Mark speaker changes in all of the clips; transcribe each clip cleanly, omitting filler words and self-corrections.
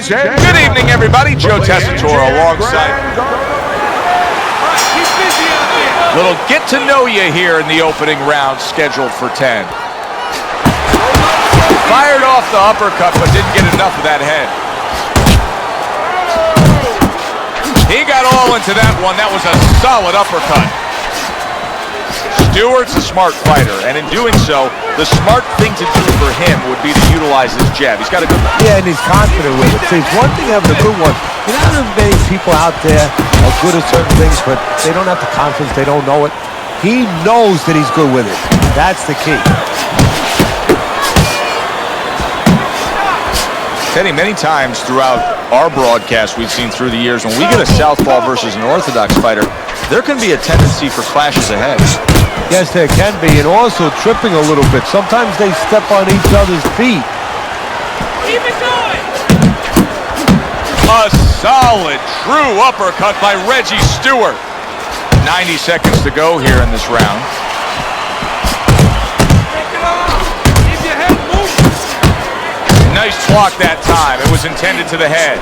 Speaker 1: Ladies and good evening, everybody. Joe Tessitore alongside. Little get to know you here in the opening round, scheduled for 10. Fired off the uppercut, but didn't get enough of that head. He got all into that one. That was a solid uppercut. Stewart's a smart fighter, and in doing so, the smart thing to do for him would be to utilize his jab. He's got a good one.
Speaker 2: Yeah, and he's confident with it. See, it's one thing having a good one. You know, many people out there are good at certain things, but they don't have the confidence. They don't know it. He knows that he's good with it. That's the key.
Speaker 1: Teddy, many times throughout our broadcast we've seen through the years, when we get a southpaw versus an orthodox fighter, there can be a tendency for clashes ahead.
Speaker 2: Yes, there can be, and also tripping a little bit. Sometimes they step on each other's feet.
Speaker 3: Keep it going!
Speaker 1: A solid, true uppercut by Reggie Stewart. 90 seconds to go here in this round.
Speaker 3: Keep your head moving.
Speaker 1: Nice block that time. It was intended to the head.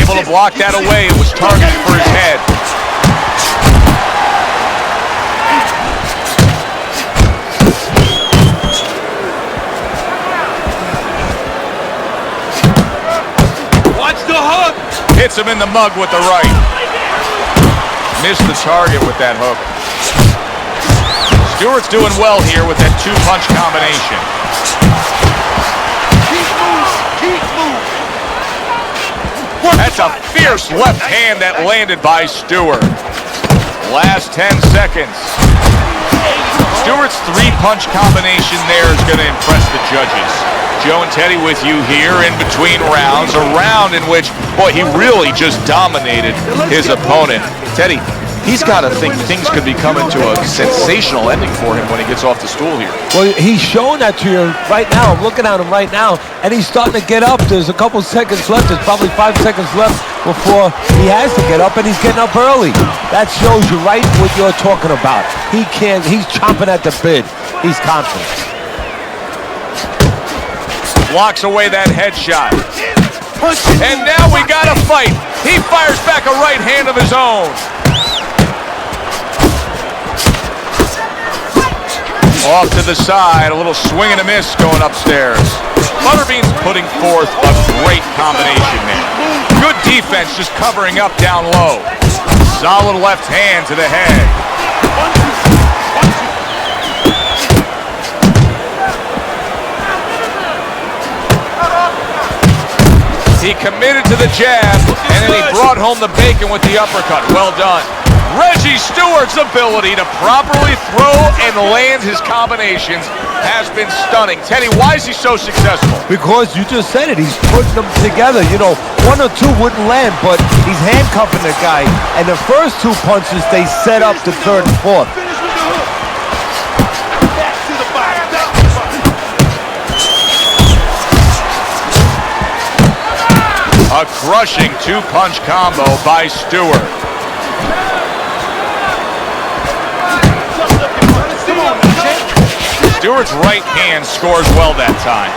Speaker 1: Able to block that away. It was targeted for his head.
Speaker 3: Watch the hook.
Speaker 1: Hits him in the mug with the right. Missed the target with that hook. Stewart's doing well here with that two-punch combination. That's a fierce left hand that landed by Stewart. Last 10 seconds. Stewart's three-punch combination there is going to impress the judges. Joe and Teddy with you here in between rounds. A round in which, boy, he really just dominated his opponent. Teddy, he's got to think things could be coming to a sensational ending for him when he gets off the stool here.
Speaker 2: Well, he's showing that to you right now. I'm looking at him right now, and he's starting to get up. There's a couple seconds left. There's probably 5 seconds left before he has to get up, and he's getting up early. That shows you right what you're talking about. He's chomping at the bit. He's confident.
Speaker 1: Blocks away that headshot. And now we got a fight. He fires back a right hand of his own. Off to the side, a little swing and a miss going upstairs. Butterbean's putting forth a great combination there. Good defense, just covering up down low. Solid left hand to the head. He committed to the jab, and then he brought home the bacon with the uppercut. Well done. Reggie Stewart's ability to properly throw and land his combinations has been stunning. Teddy, why is he so successful?
Speaker 2: Because you just said it. He's putting them together. You know, 1 or 2 wouldn't land, but he's handcuffing the guy. And the first 2 punches, they set up the 3rd and 4th.
Speaker 1: A crushing 2-punch combo by Stewart. Stewart's right hand scores well that time.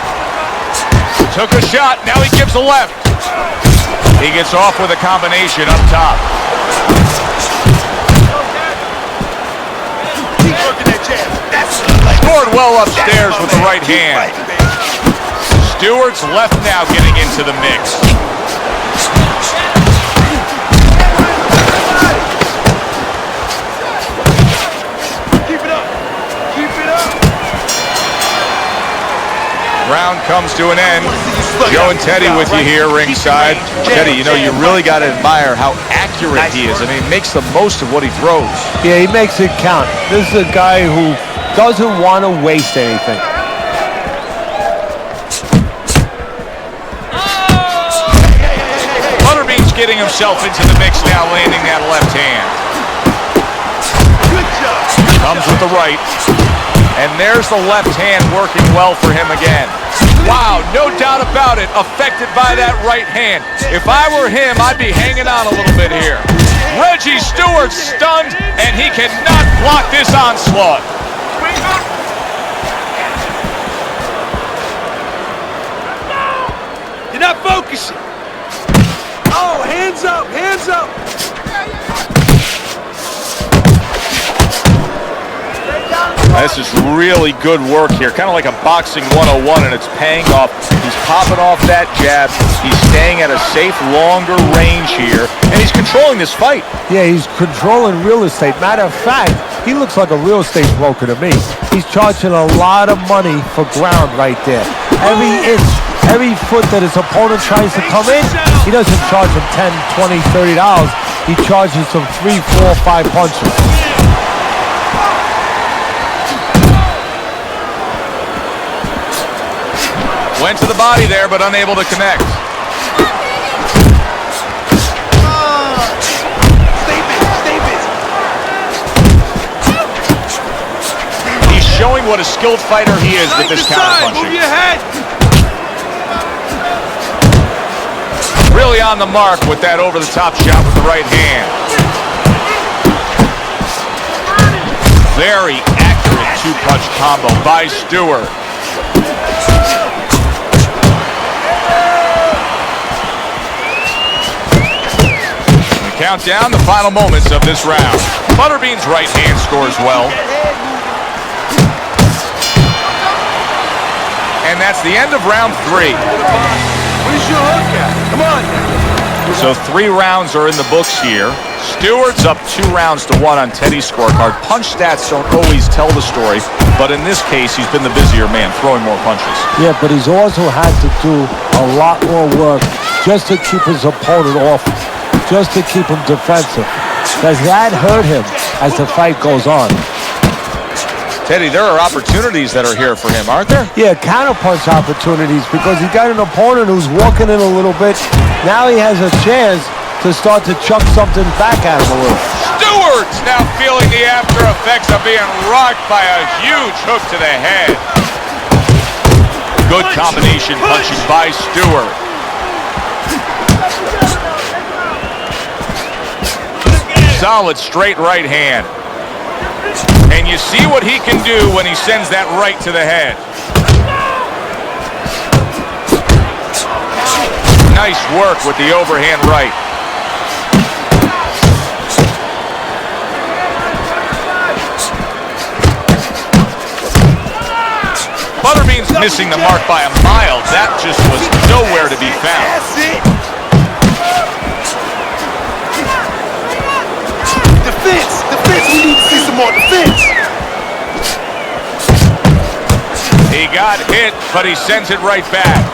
Speaker 1: Took a shot, now he gives a left. He gets off with a combination up top. Scored well upstairs with the right hand. Stewart's left now getting into the mix. Round comes to an end. Joe and Teddy with you here ringside. Teddy, you know, you really got to admire how accurate he is. I mean, he makes the most of what he throws.
Speaker 2: Yeah, he makes it count. This is a guy who doesn't want to waste anything.
Speaker 1: Butterbean's getting himself into the mix now, landing that left hand. Comes with the right. And there's the left hand working well for him again. Wow, no doubt about it, affected by that right hand. If I were him, I'd be hanging on a little bit here. Reggie Stewart stunned, and he cannot block this onslaught.
Speaker 3: You're not focusing. Oh, hands up, hands up.
Speaker 1: This is really good work here, kind of like a boxing 101, and it's paying off. He's popping off that jab. He's staying at a safe, longer range here, and he's controlling this fight.
Speaker 2: Yeah, he's controlling real estate. Matter of fact, he looks like a real estate broker to me. He's charging a lot of money for ground right there. Every inch, every foot that his opponent tries to come in, he doesn't charge him $10, $20, $30. He charges him 3, 4, 5 punches.
Speaker 1: Went to the body there, but unable to connect. He's showing what a skilled fighter he is with this counterpunching.
Speaker 3: Move your head.
Speaker 1: Really on the mark with that over-the-top shot with the right hand. Very accurate two-punch combo by Stewart. Count down the final moments of this round. Butterbean's right hand scores well. And that's the end of round 3.
Speaker 3: Where's your hook at? Come on.
Speaker 1: So 3 rounds are in the books here. Stewart's up 2 rounds to 1 on Teddy's scorecard. Punch stats don't always tell the story, but in this case, he's been the busier man, throwing more punches.
Speaker 2: Yeah, but he's also had to do a lot more work just to keep his opponent off, just to keep him defensive. Does that hurt him as the fight goes on?
Speaker 1: Teddy, there are opportunities that are here for him, aren't there?
Speaker 2: Yeah, counterpunch opportunities, because he got an opponent who's walking in a little bit. Now he has a chance to start to chuck something back at him a little.
Speaker 1: Stewart's now feeling the after effects of being rocked by a huge hook to the head. Good combination punching by Stewart. Solid straight right hand. And you see what he can do when he sends that right to the head. Nice work with the overhand right. Butterbean's missing the mark by a mile. That just was nowhere to be found.
Speaker 3: That's it. Defense. We need to see some more defense.
Speaker 1: He got hit, but he sends it right back.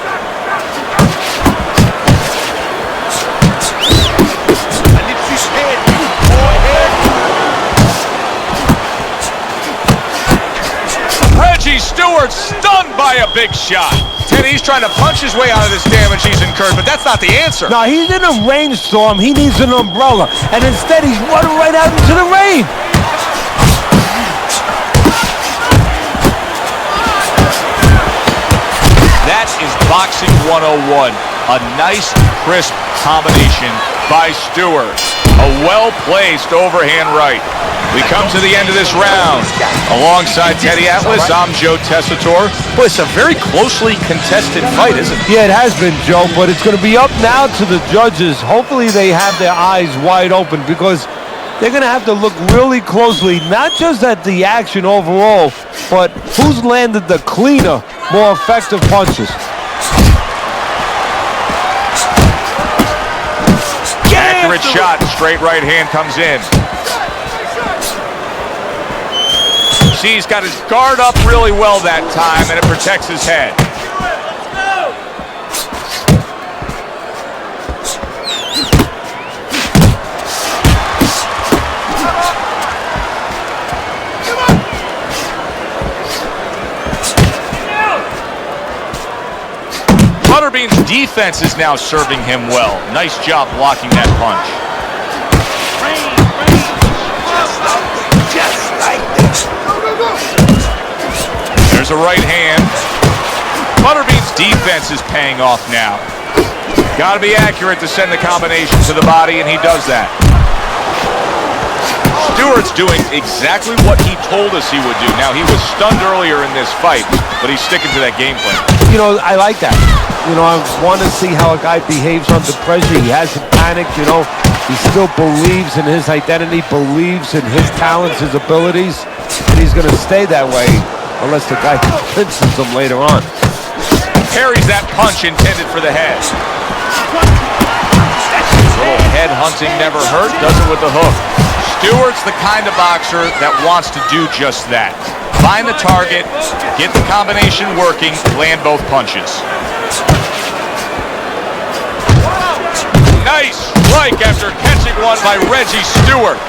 Speaker 3: I need to see some head. Boy, head.
Speaker 1: Reggie Stewart stunned by a big shot. Teddy, he's trying to punch his way out of this damage he's incurred, but that's not the answer.
Speaker 2: Now, he's in a rainstorm. He needs an umbrella. And instead, he's running right out into the rain.
Speaker 1: That is boxing 101. A nice, crisp combination by Stewart. A well-placed overhand right. We come to the end of this round. Alongside Teddy Atlas, I'm Joe Tessitore. Boy, it's a very closely contested fight, isn't it?
Speaker 2: Yeah, it has been, Joe, but it's going to be up now to the judges. Hopefully they have their eyes wide open, because they're going to have to look really closely, not just at the action overall, but who's landed the cleaner, more effective punches.
Speaker 1: Accurate shot, straight right hand comes in. See, he's got his guard up really well that time, and it protects his head. Butterbean's defense is now serving him well. Nice job blocking that punch.
Speaker 3: Just like this.
Speaker 1: There's a right hand. Butterbean's defense is paying off now. Got to be accurate to send the combination to the body, and he does that. Stewart's doing exactly what he told us he would do. Now, he was stunned earlier in this fight, but he's sticking to that game plan.
Speaker 2: You know, I like that. You know, I want to see how a guy behaves under pressure. He hasn't panicked, you know. He still believes in his identity, believes in his talents, his abilities, and he's going to stay that way unless the guy convinces him later on.
Speaker 1: Carries that punch intended for the head. A little head hunting never hurt, does it with the hook. Stewart's the kind of boxer that wants to do just that. Find the target, get the combination working, land both punches. Nice strike after catching one by Reggie Stewart.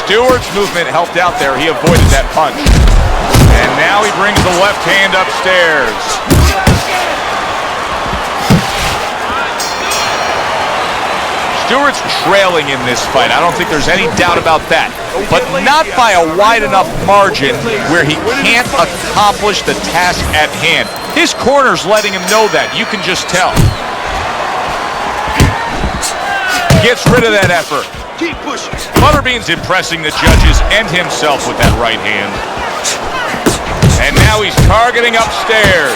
Speaker 1: Stewart's movement helped out there. He avoided that punch. And now he brings the left hand upstairs. Stewart's trailing in this fight. I don't think there's any doubt about that. But not by a wide enough margin where he can't accomplish the task at hand. His corner's letting him know that. You can just tell. Gets rid of that effort.
Speaker 3: Keep pushing.
Speaker 1: Butterbean's impressing the judges and himself with that right hand. And now he's targeting upstairs.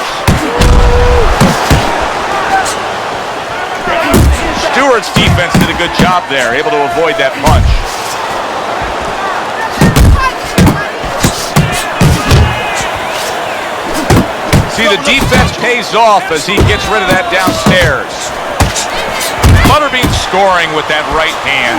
Speaker 1: Stewart's defense did a good job there, able to avoid that punch. See, the defense pays off as he gets rid of that downstairs. Butterbean scoring with that right hand.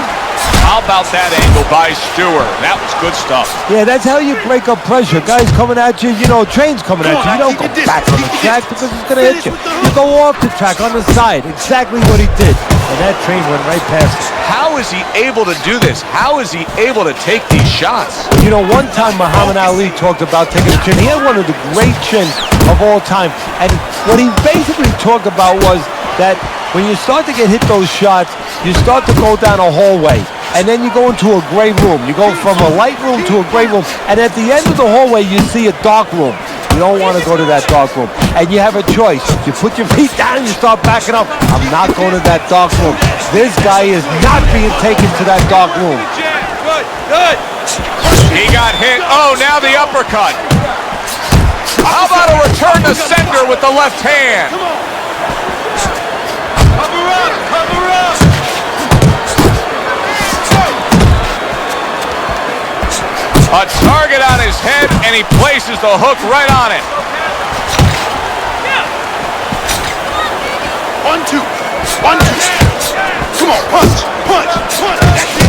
Speaker 1: How about that angle by Stewart? That was good stuff.
Speaker 2: Yeah, that's how you break up pressure. Guys coming at you, you know, train's coming at you. You don't go back on the track because it's going to hit you. You go off the track on the side. Exactly what he did. And that train went right past him.
Speaker 1: How is he able to do this? How is he able to take these shots?
Speaker 2: You know, one time Muhammad Ali talked about taking a chin. He had one of the great chins of all time. And what he basically talked about was that when you start to get hit those shots, you start to go down a hallway. And then you go into a gray room. You go from a light room to a gray room. And at the end of the hallway, you see a dark room. You don't want to go to that dark room. And you have a choice. You put your feet down and you start backing up. I'm not going to that dark room. This guy is not being taken to that dark room.
Speaker 3: Good, good.
Speaker 1: He got hit. Oh, now the uppercut. How about a return to sender with the left hand?
Speaker 3: Cover up, cover up.
Speaker 1: A target on his head, and he places the hook right on it.
Speaker 3: 1, 2, 1, 2. Come on, punch, punch, punch. That's it.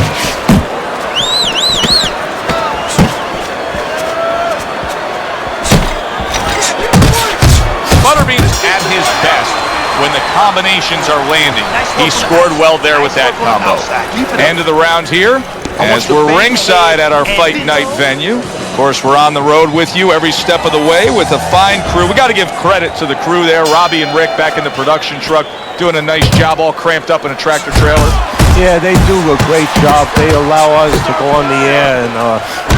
Speaker 1: Butterbean's at his best when the combinations are landing. He scored well there with that combo. End of the round here, as we're ringside at our fight night venue. Of course, we're on the road with you every step of the way with a fine crew. We got to give credit to the crew there. Robbie and Rick back in the production truck doing a nice job, all cramped up in a tractor trailer.
Speaker 2: Yeah, they do a great job. They allow us to go on the air and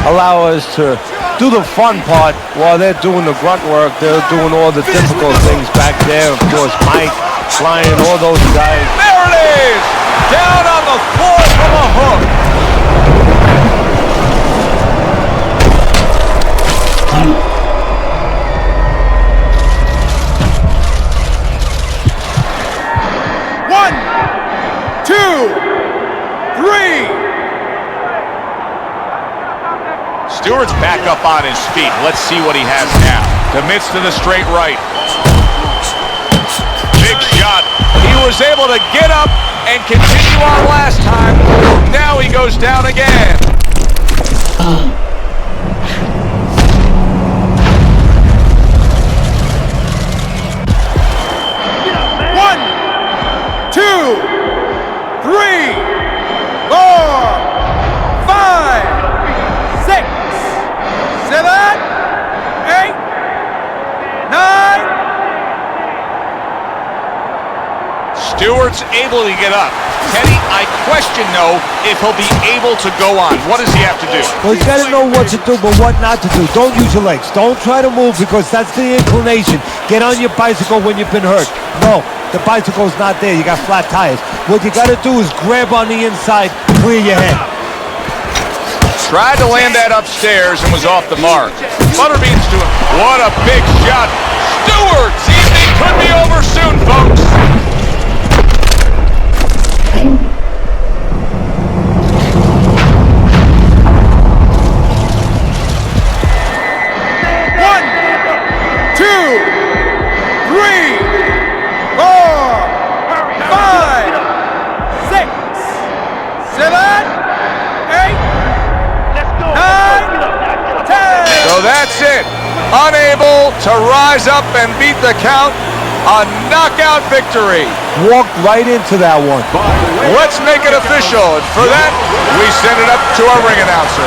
Speaker 2: allow us to do the fun part while they're doing the grunt work. They're doing all the difficult things back there. Of course, Mike, Flying, all those guys.
Speaker 1: There it is! Down on the floor from a hook.
Speaker 3: One, 2, 3.
Speaker 1: Stewart's back up on his feet. Let's see what he has now. Commits to the straight right. Big shot. He was able to get up and continue on last time. Now he goes down again.
Speaker 3: One, 2, 3, 4, 5, 6, 7, 8, 9.
Speaker 1: Stewart's able to get up. Teddy, I question, though, if he'll be able to go on. What does he have to do?
Speaker 2: Well, he's got to know what to do, but what not to do. Don't use your legs. Don't try to move because that's the inclination. Get on your bicycle when you've been hurt. No, the bicycle's not there. You got flat tires. What you got to do is grab on the inside, clear your head.
Speaker 1: Tried to land that upstairs and was off the mark. Butterbean's doing, what a big shot. Stewart's evening could be over soon, folks. So that's it. Unable to rise up and beat the count. A knockout victory.
Speaker 2: Walked right into that one.
Speaker 1: Let's make it official. And for that, we send it up to our ring announcer.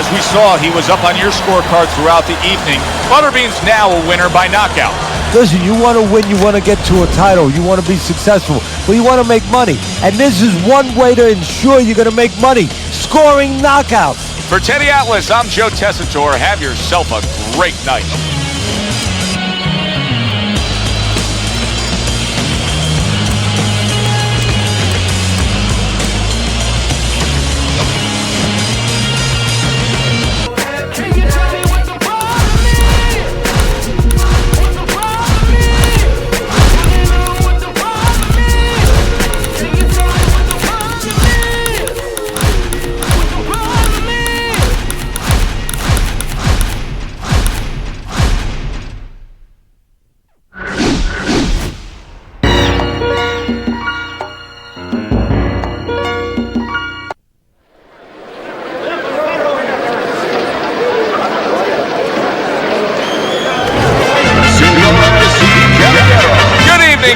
Speaker 1: As we saw, he was up on your scorecard throughout the evening. Butterbean's now a winner by knockout.
Speaker 2: Listen, you want to win, you want to get to a title, you want to be successful, but you want to make money. And this is one way to ensure you're going to make money, scoring knockouts.
Speaker 1: For Teddy Atlas, I'm Joe Tessitore. Have yourself a great night.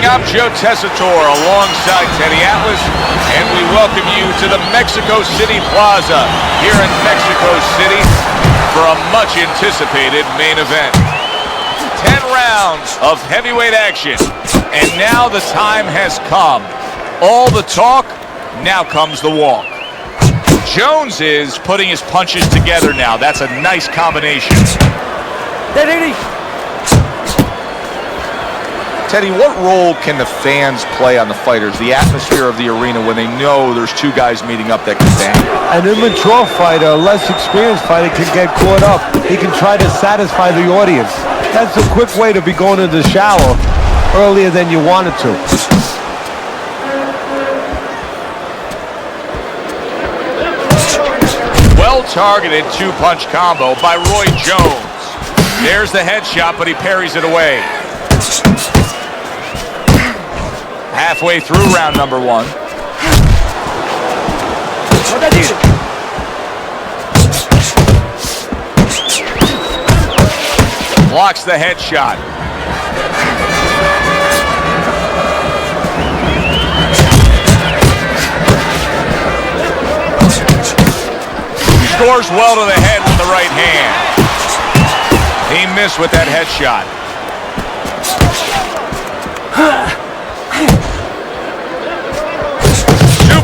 Speaker 1: I'm Joe Tessitore alongside Teddy Atlas, and we welcome you to the Mexico City Plaza here in Mexico City for a much-anticipated main event. 10 rounds of heavyweight action, and now the time has come. All the talk, now comes the walk. Jones is putting his punches together now. That's a nice combination. Teddy, what role can the fans play on the fighters, the atmosphere of the arena when they know there's two guys meeting up that can bang?
Speaker 2: An immature fighter, a less experienced fighter can get caught up. He can try to satisfy the audience. That's a quick way to be going to the shower earlier than you wanted to.
Speaker 1: Well-targeted two-punch combo by Roy Jones. There's the headshot, but he parries it away. Halfway through round number one. Blocks the headshot. Scores well to the head with the right hand. He missed with that headshot.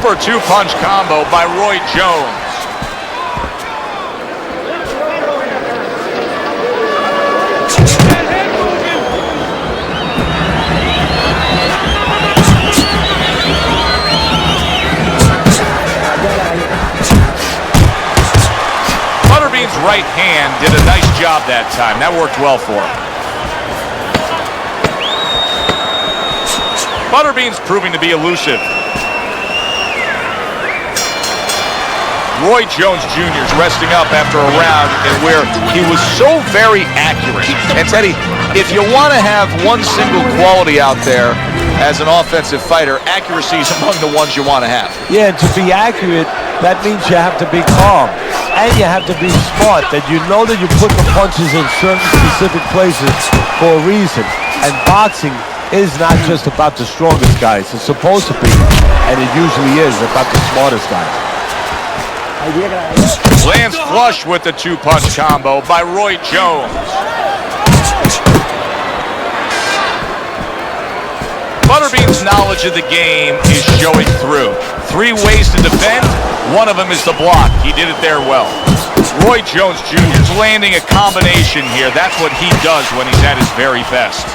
Speaker 1: Super two-punch combo by Roy Jones. Butterbean's right hand did a nice job that time. That worked well for him. Butterbean's proving to be elusive. Roy Jones Jr. is resting up after a round where he was so very accurate. And Teddy, if you want to have one single quality out there as an offensive fighter, accuracy is among the ones you want to have.
Speaker 2: Yeah, and to be accurate, that means you have to be calm. And you have to be smart, that you know that you put the punches in certain specific places for a reason. And boxing is not just about the strongest guys. It's supposed to be, and it usually is, about the smartest guys.
Speaker 1: Lands flush with the two-punch combo by Roy Jones. Butterbean's His knowledge of the game is showing through. 3 ways to defend. One of them is the block. He did it there well. Roy Jones Jr. is landing a combination here. That's what he does when he's at his very best.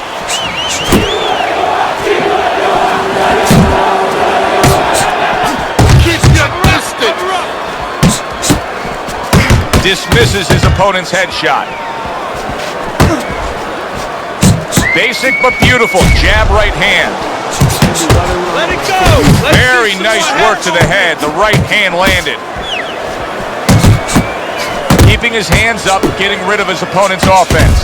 Speaker 1: Dismisses his opponent's headshot. Basic but beautiful. Jab right hand.
Speaker 3: Let it go.
Speaker 1: Very nice work to the head. The right hand landed. Keeping his hands up, getting rid of his opponent's offense.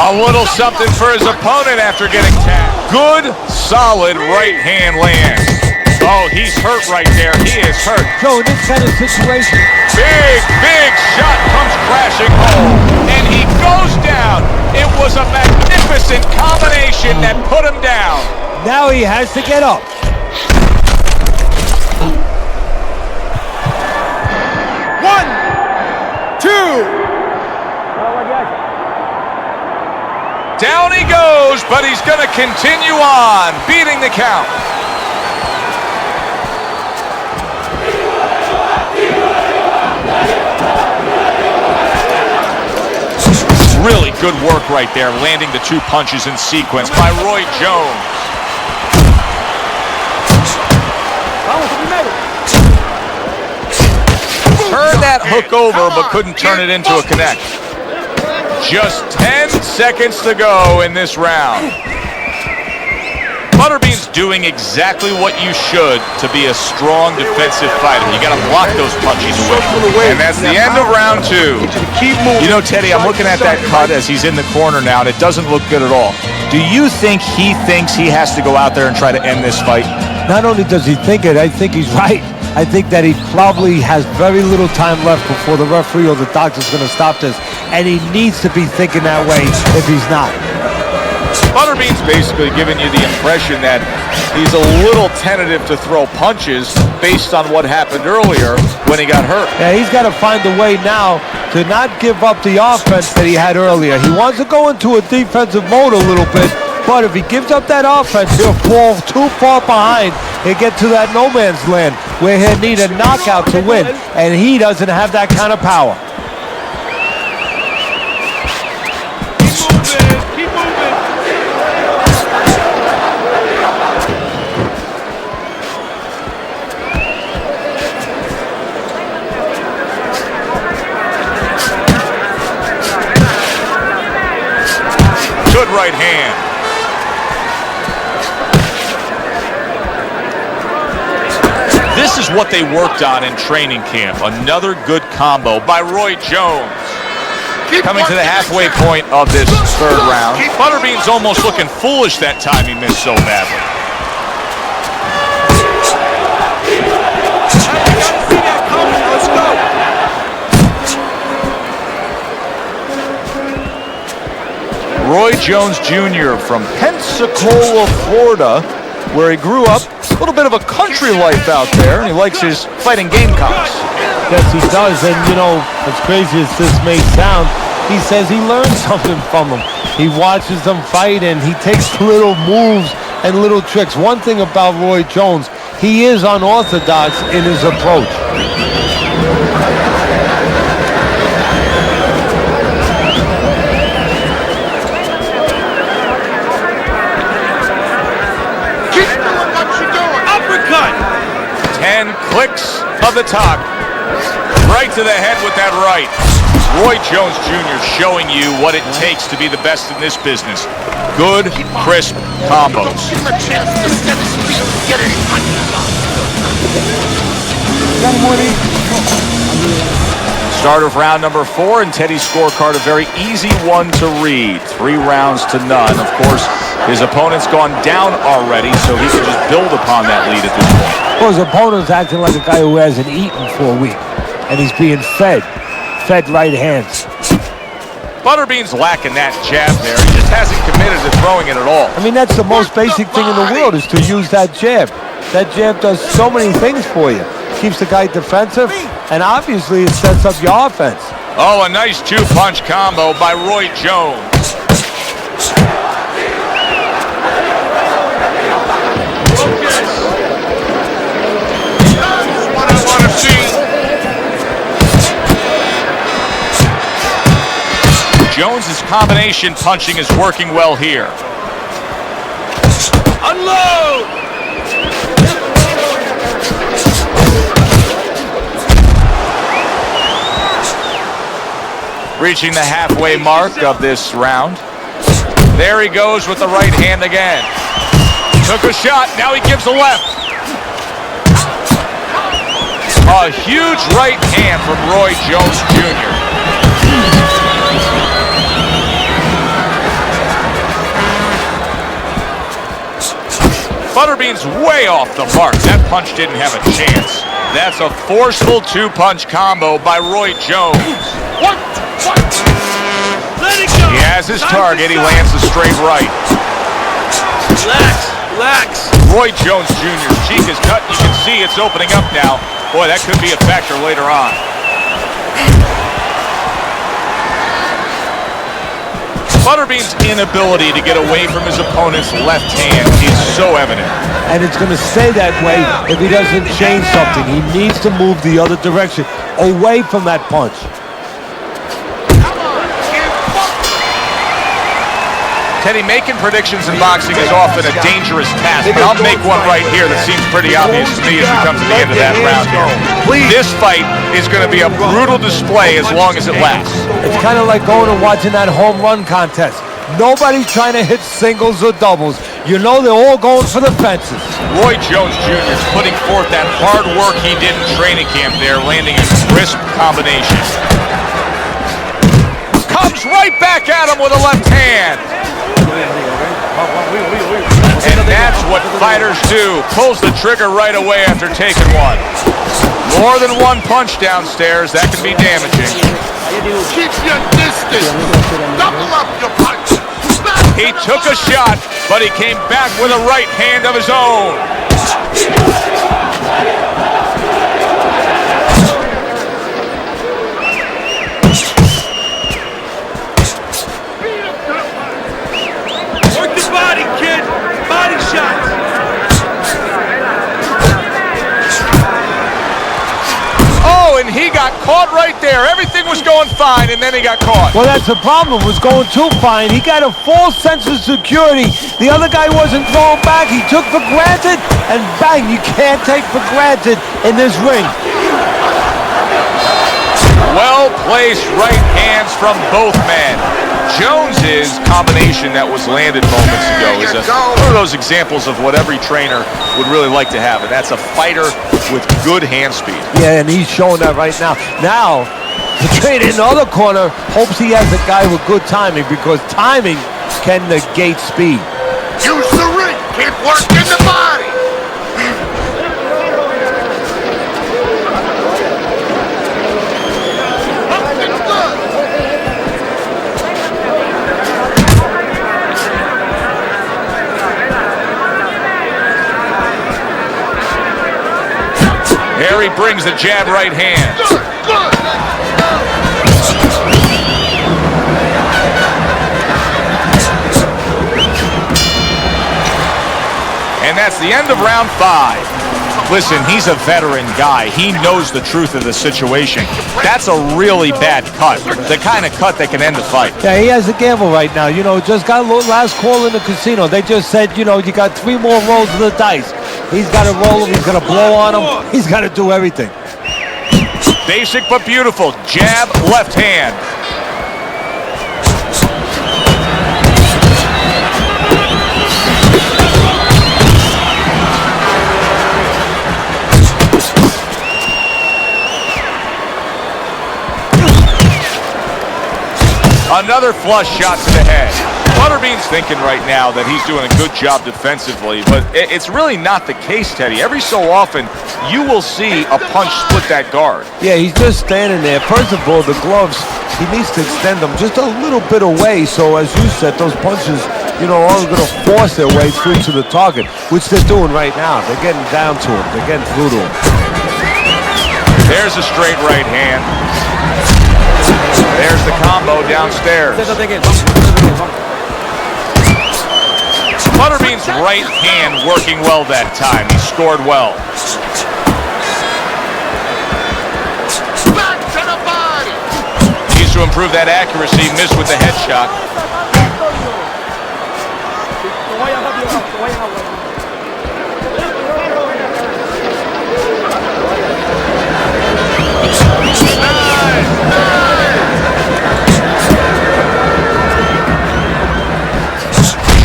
Speaker 1: A little something for his opponent after getting tapped. Good, solid right hand lands. Oh, he's hurt right there. He is hurt.
Speaker 2: Joe, in this kind of situation.
Speaker 1: Big shot comes crashing home. And he goes down. It was a magnificent combination that put him down.
Speaker 2: Now he has to get up.
Speaker 3: One, two.
Speaker 1: Down he goes, but he's going to continue on, beating the count. Really good work right there, landing the 2 punches in sequence by Roy Jones. Turned that hook over, but couldn't turn it into a connect. Just 10 seconds to go in this round. Butterbean's doing exactly what you should to be a strong defensive fighter. You got to block those punches away. And that's the end of round 2. You know, Teddy, I'm looking at that cut as he's in the corner now, and it doesn't look good at all. Do you think he thinks he has to go out there and try to end this fight?
Speaker 2: Not only does he think it, I think he's right. I think that he probably has very little time left before the referee or the doctor's going to stop this. And he needs to be thinking that way if he's not.
Speaker 1: Butterbean's basically giving you the impression that he's a little tentative to throw punches based on what happened earlier when he got hurt.
Speaker 2: Yeah, he's got to find a way now to not give up the offense that he had earlier. He wants to go into a defensive mode a little bit, but if he gives up that offense, he'll fall too far behind and get to that no man's land where he'll need a knockout to win, and he doesn't have that kind of power.
Speaker 3: Keep moving.
Speaker 1: Good right hand. This is what they worked on in training camp. Another good combo by Roy Jones. Coming to the halfway point of this 3rd round. Butterbean's almost looking foolish that time he missed so badly.
Speaker 3: Let's go.
Speaker 1: Roy Jones Jr. from Pensacola, Florida, where he grew up. A little bit of a country life out there, and he likes his fighting Gamecocks.
Speaker 2: Yes, he does, and you know, as crazy as this may sound, he says he learned something from them. He watches them fight, and he takes little moves and little tricks. One thing about Roy Jones, he is unorthodox in his approach.
Speaker 3: Keep doing what you're doing. Uppercut.
Speaker 1: 10 clicks of the top. Right to the head with that right. Roy Jones Jr. showing you what it takes to be the best in this business. Good, crisp combos.
Speaker 3: Give him a chance to set his feet. Get it.
Speaker 1: Start of round number 4, and Teddy's scorecard a very easy one to read. 3 rounds to none. Of course, his opponent's gone down already, so he can just build upon that lead at this point.
Speaker 2: Well, his opponent's acting like a guy who hasn't eaten for a week, and he's being fed right hands.
Speaker 1: Butterbean's lacking that jab there. He just hasn't committed to throwing it at all.
Speaker 2: I mean, that's the most basic thing in the world, is to use that jab. That jab does so many things for you. Keeps the guy defensive, and obviously it sets up your offense.
Speaker 1: Oh, a nice 2-punch combo by Roy Jones. his combination punching is working well here.
Speaker 3: Unload!
Speaker 1: Reaching the halfway mark of this round. There he goes with the right hand again. Took a shot, now he gives a left. A huge right hand from Roy Jones Jr. Butterbean's way off the mark. That punch didn't have a chance. That's a forceful two-punch combo by Roy Jones.
Speaker 3: Let it go!
Speaker 1: He has his target. He lands a straight right.
Speaker 3: Relax, relax.
Speaker 1: Roy Jones Jr.'s cheek is cut. You can see it's opening up now. Boy, that could be a factor later on. Butterbean's inability to get away from his opponent's left hand is so evident.
Speaker 2: And it's going to stay that way if he doesn't change something. He needs to move the other direction, away from that punch.
Speaker 1: Teddy, making predictions in boxing is often a dangerous task, but I'll make one right here that seems pretty obvious to me as we come to the end of that round here. This fight is going to be a brutal display as long as it lasts.
Speaker 2: It's kind of like going and watching that home run contest. Nobody's trying to hit singles or doubles. You know they're all going for the fences.
Speaker 1: Roy Jones Jr. is putting forth that hard work he did in training camp there, landing a crisp combination. Comes right back at him with a left hand. And that's what fighters do. Pulls the trigger right away after taking one. More than one punch downstairs, that can be damaging.
Speaker 4: Keep your distance. Double up your punch.
Speaker 1: He took a shot, but he came back with a right hand of his own.
Speaker 3: Work the body, kid. Body shots.
Speaker 1: Oh, and he got caught right there. Everything was going fine, and then he got caught.
Speaker 2: Well, that's the problem. It was going too fine. He got a false sense of security. The other guy wasn't throwing back. He took for granted, and bang, you can't take for granted in this ring.
Speaker 1: Well-placed right hands from both men. Jones's combination that was landed moments ago is one of those examples of what every trainer would really like to have, and that's a fighter with good hand speed.
Speaker 2: Yeah, and he's showing that right now. Now, the trainer in the other corner hopes he has a guy with good timing, because timing can negate speed.
Speaker 4: Use the ring. Keep working the body. Looking good.
Speaker 1: Here he brings the jab right hand.
Speaker 4: Good, good.
Speaker 1: And that's the end of round 5. Listen, he's a veteran guy. He knows the truth of the situation. That's a really bad cut. The kind of cut that can end the fight.
Speaker 2: Yeah, he has a gamble right now. You know, just got a little last call in the casino. They just said, you know, you got 3 more rolls of the dice. He's got to roll him. He's going to blow on him. He's got to do everything.
Speaker 1: Basic but beautiful. Jab, left hand. Another flush shot to the head. Butterbean's thinking right now that he's doing a good job defensively, but it's really not the case, Teddy. Every so often, you will see a punch split that guard.
Speaker 2: Yeah, he's just standing there. First of all, the gloves, he needs to extend them just a little bit away, so as you said, those punches, you know, are going to force their way through to the target, which they're doing right now. They're getting down to him. They're getting through to him.
Speaker 1: There's a straight right hand. There's the combo downstairs. Butterbean's right hand working well that time. He scored well.
Speaker 4: Back to the body.
Speaker 1: He's to improve that accuracy. Missed with the headshot.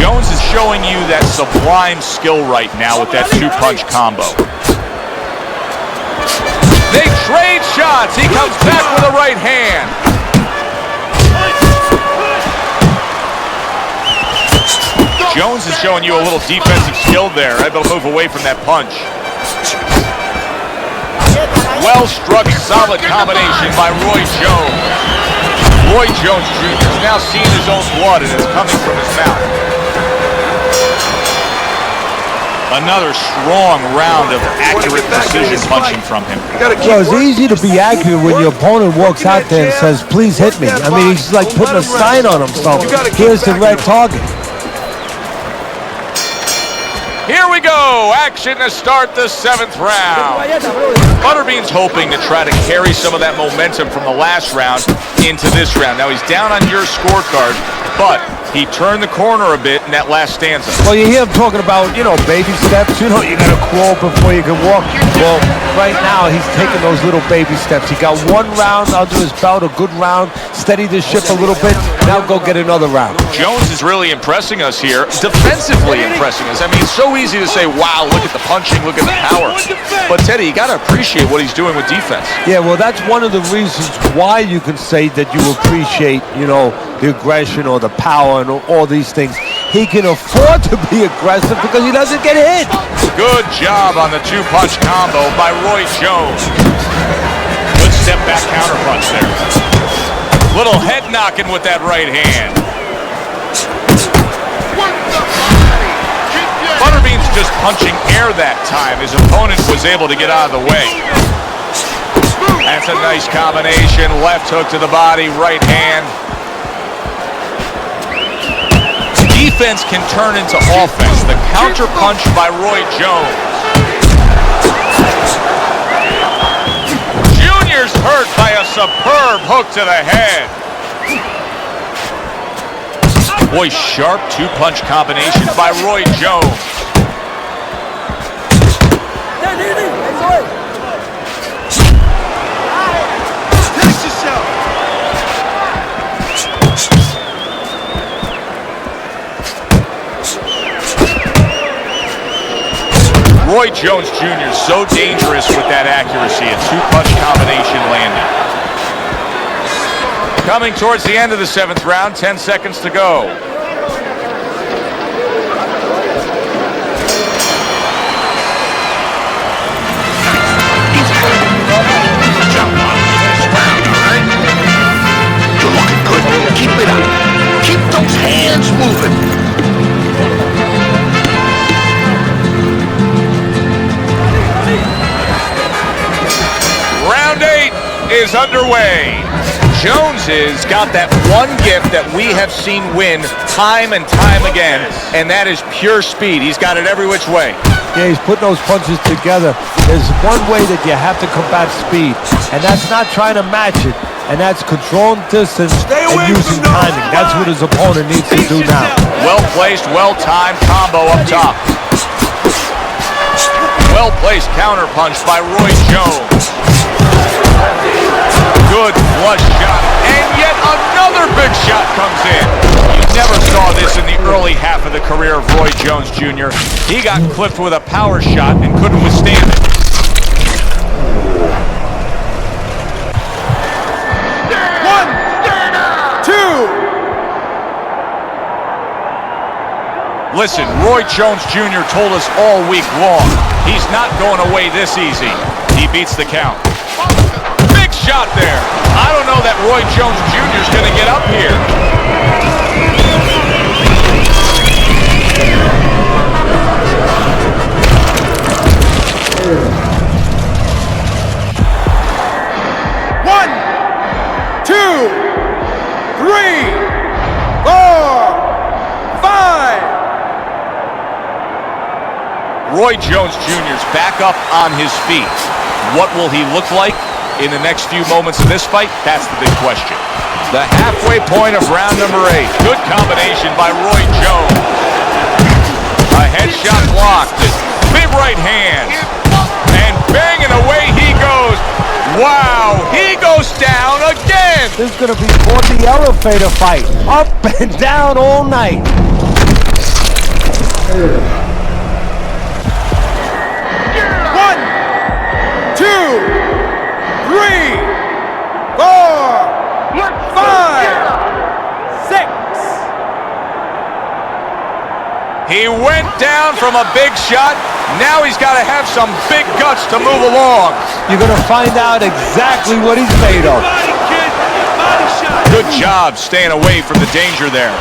Speaker 1: Jones is showing you that sublime skill right now with that two-punch combo. They trade shots. He comes back with a right hand. Jones is showing you a little defensive skill there. Able to move away from that punch. Well-struck, solid combination by Roy Jones. Roy Jones Jr. is now seeing his own blood, and it's coming from his mouth. Another strong round of accurate precision punching from him.
Speaker 2: Well, it's easy to be accurate when your opponent walks out there and says, please hit me. I mean, he's like putting a sign on himself. Here's the red target.
Speaker 1: Here we go. Action to start the 7th round. Butterbean's hoping to try to carry some of that momentum from the last round into this round. Now, he's down on your scorecard, but he turned the corner a bit in that last stanza.
Speaker 2: Well, you hear him talking about, baby steps. You gotta crawl before you can walk. Well, right now, he's taking those little baby steps. He got one round under his belt, a good round, steadied the ship a little bit. Now go get another round.
Speaker 1: Jones is really impressing us here, defensively impressing us. I mean, it's so easy to say, wow, look at the punching, look at the power. But, Teddy, you got to appreciate what he's doing with defense.
Speaker 2: Yeah, well, that's one of the reasons why you can say that you appreciate, the aggression or the power and all these things. He can afford to be aggressive because he doesn't get hit.
Speaker 1: Good job on the two-punch combo by Roy Jones. Good step-back counterpunch there. Little head knocking with that right hand. Butterbean's just punching air that time. His opponent was able to get out of the way. That's a nice combination. Left hook to the body, right hand. Defense can turn into offense. The counter punch by Roy Jones. Junior's hurt by a superb hook to the head. Boy, sharp two-punch combination by Roy Jones. Roy Jones Jr. so dangerous with that accuracy. A two-punch combination landing. Coming towards the end of the 7th round, 10 seconds to go.
Speaker 4: You're looking good. Keep it up. Keep those hands moving.
Speaker 1: Round 8 is underway. Jones has got that one gift that we have seen win time and time again, and that is pure speed. He's got it every which way.
Speaker 2: Yeah, he's putting those punches together. There's one way that you have to combat speed, and that's not trying to match it, and that's controlling distance and using timing. That's what his opponent needs to do now.
Speaker 1: Well-placed, well-timed combo up top. Well-placed counterpunch by Roy Jones. Good flush shot, and yet another big shot comes in. You never saw this in the early half of the career of Roy Jones Jr. He got clipped with a power shot and couldn't withstand it.
Speaker 3: One, two.
Speaker 1: Listen, Roy Jones Jr. told us all week long, he's not going away this easy. He beats the count. Big shot there. I don't know that Roy Jones Jr. is going to get up here.
Speaker 3: One, two, three, four, five.
Speaker 1: Roy Jones Jr. is back up on his feet. What will he look like in the next few moments of this fight? That's the big question. The halfway point of round number 8. Good combination by Roy Jones. A headshot blocked. Big right hand. And banging away he goes. Wow, he goes down again.
Speaker 2: This is going to be called the elevator fight. Up and down all night.
Speaker 3: 1, 2, 3, 4, 5, 6.
Speaker 1: He went down from a big shot. Now he's got to have some big guts to move along.
Speaker 2: You're going to find out exactly what he's made of.
Speaker 3: Body, kid. Body shot.
Speaker 1: Good job staying away from the danger there.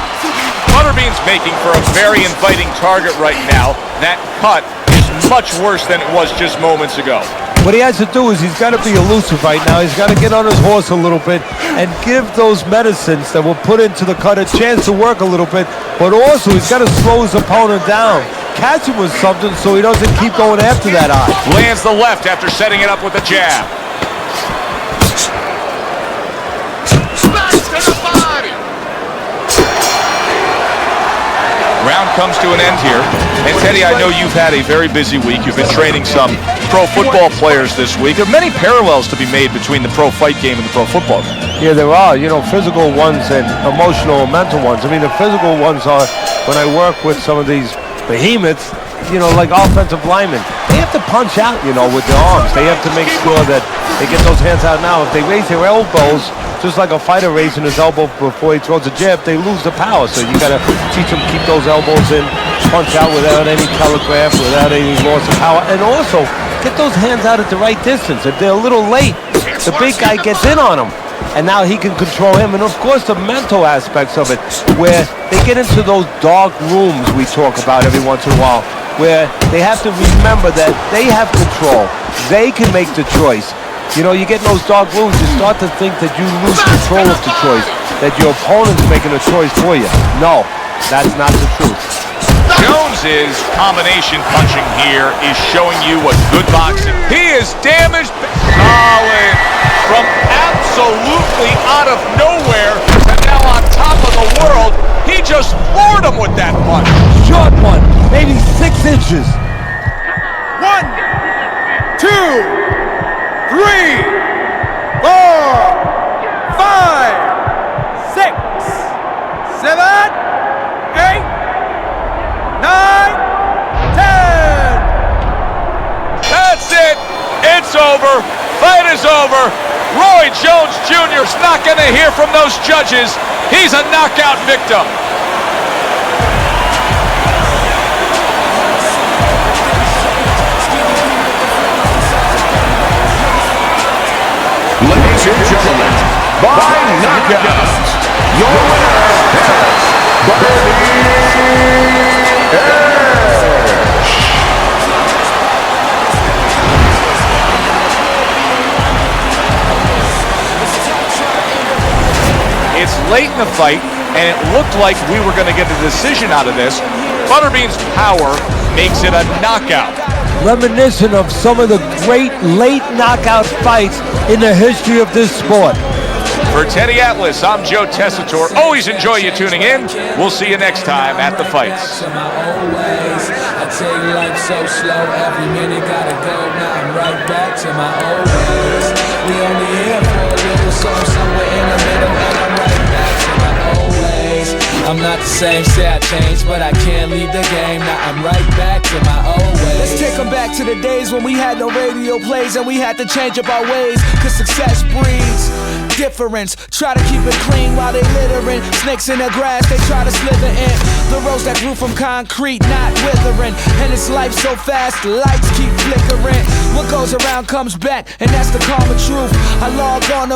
Speaker 1: Butterbean's making for a very inviting target right now. That cut is much worse than it was just moments ago.
Speaker 2: What he has to do is he's got to be elusive right now. He's got to get on his horse a little bit and give those medicines that were put into the cut a chance to work a little bit. But also he's got to slow his opponent down. Catch him with something so he doesn't keep going after that eye.
Speaker 1: Lands the left after setting it up with a jab.
Speaker 4: Smash to the body.
Speaker 1: Round comes to an end here. And Teddy, I know you've had a very busy week. You've been training some pro football players this week. There are many parallels to be made between the pro fight game and the pro football game.
Speaker 2: Yeah, there are, physical ones and emotional and mental ones. I mean, the physical ones are when I work with some of these behemoths, like offensive linemen. They have to punch out, with their arms. They have to make sure that they get those hands out now. If they raise their elbows, just like a fighter raising his elbow before he throws a jab, they lose the power. So you got to teach them to keep those elbows in, punch out without any telegraph, without any loss of power, and also get those hands out at the right distance. If they're a little late, the big guy gets in on them. And now he can control him. And of course the mental aspects of it, where they get into those dark rooms we talk about every once in a while, where they have to remember that they have control. They can make the choice. You get in those dark rooms, you start to think that you lose control of the choice, that your opponent's making a choice for you. No, that's not the truth.
Speaker 1: Jones's combination punching here is showing you what good boxing. He is damaged. Solid. From absolutely out of nowhere to now on top of the world. He just floored him with that punch.
Speaker 2: Short one, maybe 6 inches.
Speaker 3: 1, 2, 3, 4, 5, 6, 7, 8, 9, 10.
Speaker 1: That's it. It's over. Fight is over. Roy Jones Jr. is not going to hear from those judges. He's a knockout victim.
Speaker 5: Ladies and gentlemen, by knockout, your winner is
Speaker 1: It's late in the fight, and it looked like we were going to get a decision out of this. Butterbean's power makes it a knockout.
Speaker 2: Reminiscent of some of the great late knockout fights in the history of this sport.
Speaker 1: For Teddy Atlas, I'm Joe Tessitore. Always enjoy you tuning in. We'll see you next time at the fights.
Speaker 6: I take life so slow, every minute gotta go. Now I'm right back to my old ways. We only here for a little, so I'm somewhere in the middle, and I'm right back to my old ways. I'm not the same, say I changed, but I can't leave the game. Now I'm right back to my old ways.
Speaker 7: Let's take them back to the days when we had no radio plays and we had to change up our ways, cause success breeds difference. Try to keep it clean while they littering. Snakes in the grass, they try to slither in. The rose that grew from concrete, not withering. And it's life so fast, the lights keep flickering. What goes around comes back, and that's the calmer truth. I log on to